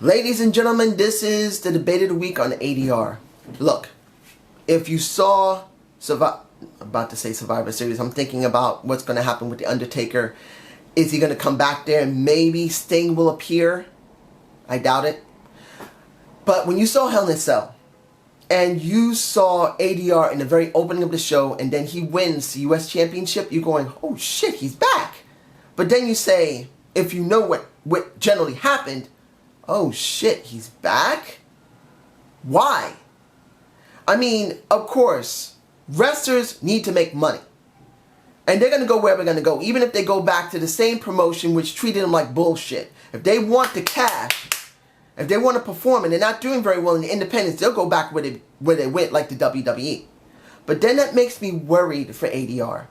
Ladies and gentlemen, this is the debate of the week on ADR. Look, if you saw I'm about to say Survivor Series, I'm thinking about what's going to happen with The Undertaker. Is he going to come back there and maybe Sting will appear? I doubt it. But when you saw Hell in a Cell, and you saw ADR in the very opening of the show, and then he wins the U.S. Championship, you're going, oh shit, he's back. But then you say, if you know what generally happened, oh shit, he's back? Why? I mean, of course, wrestlers need to make money. And they're going to go wherever they're going to go, even if they go back to the same promotion which treated them like bullshit. If they want the cash, if they want to perform and they're not doing very well in the independents, they'll go back where they went, like the WWE. But then that makes me worried for ADR.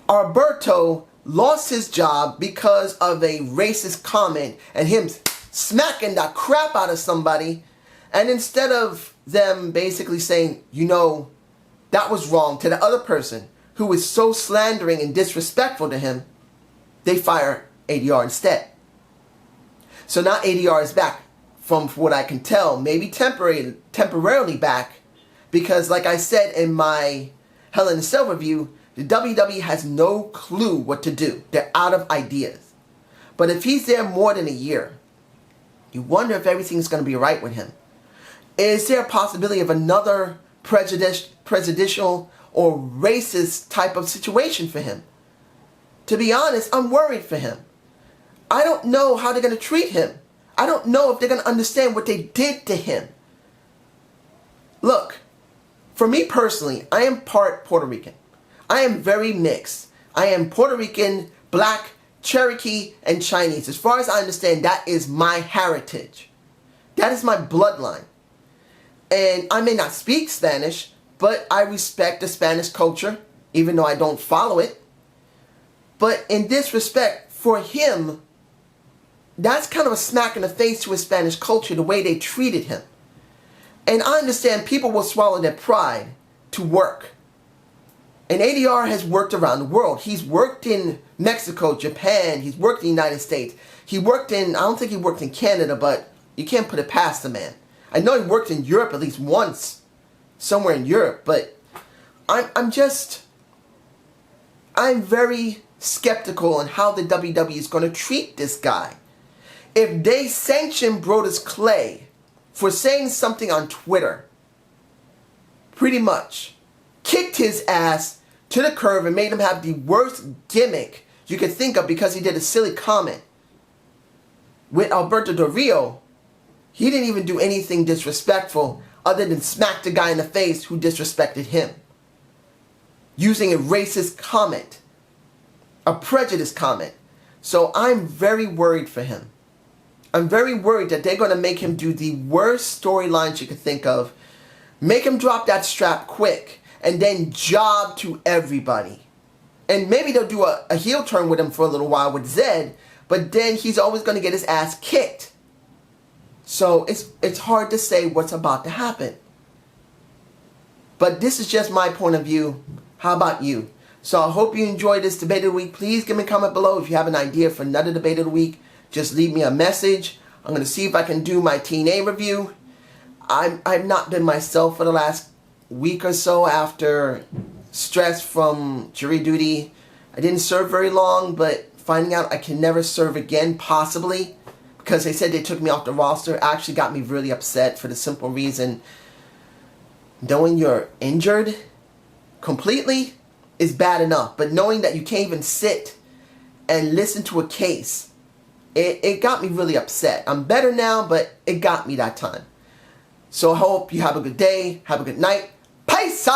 Alberto lost his job because of a racist comment and him smacking the crap out of somebody. And instead of them basically saying, you know, that was wrong to the other person who was so slandering and disrespectful to him, they fire ADR instead. So now ADR is back, from what I can tell, maybe temporarily back, because like I said in my Hell in a Cell review, the WWE has no clue what to do. They're out of ideas. But if he's there more than a year, you wonder if everything's going to be right with him. Is there a possibility of another prejudicial or racist type of situation for him? To be honest, I'm worried for him. I don't know how they're going to treat him. I don't know if they're going to understand what they did to him. Look, for me personally, I am part Puerto Rican. I am very mixed. I am Puerto Rican, Black, Cherokee, and Chinese. As far as I understand, that is my heritage. That is my bloodline. And I may not speak Spanish, but I respect the Spanish culture, even though I don't follow it. But in this respect, for him, that's kind of a smack in the face to his Spanish culture, the way they treated him. And I understand people will swallow their pride to work. And ADR has worked around the world. He's worked in Mexico, Japan, he's worked in the United States. He worked in, I don't think he worked in Canada, but you can't put it past the man. I know he worked in Europe at least once, somewhere in Europe, but I'm very skeptical on how the WWE is going to treat this guy. If they sanction Brodus Clay for saying something on Twitter, pretty much kicked his ass to the curb and made him have the worst gimmick you could think of because he did a silly comment. With Alberto Del Rio, he didn't even do anything disrespectful other than smack the guy in the face who disrespected him. Using a racist comment, a prejudice comment. So I'm very worried for him. I'm very worried that they're going to make him do the worst storylines you could think of. Make him drop that strap quick and then job to everybody. And maybe they'll do a heel turn with him for a little while with Zed, but then he's always going to get his ass kicked. So it's hard to say what's about to happen. But this is just my point of view. How about you? So I hope you enjoyed this debate of the week. Please give me a comment below if you have an idea for another debate of the week. Just leave me a message. I'm going to see if I can do my TNA review. I've not been myself for the last week or so after stress from jury duty. I didn't serve very long, but finding out I can never serve again, possibly, because they said they took me off the roster, actually got me really upset for the simple reason, knowing you're injured completely is bad enough, but knowing that you can't even sit and listen to a case, it got me really upset. I'm better now, but it got me that time. So I hope you have a good day, have a good night. Peace!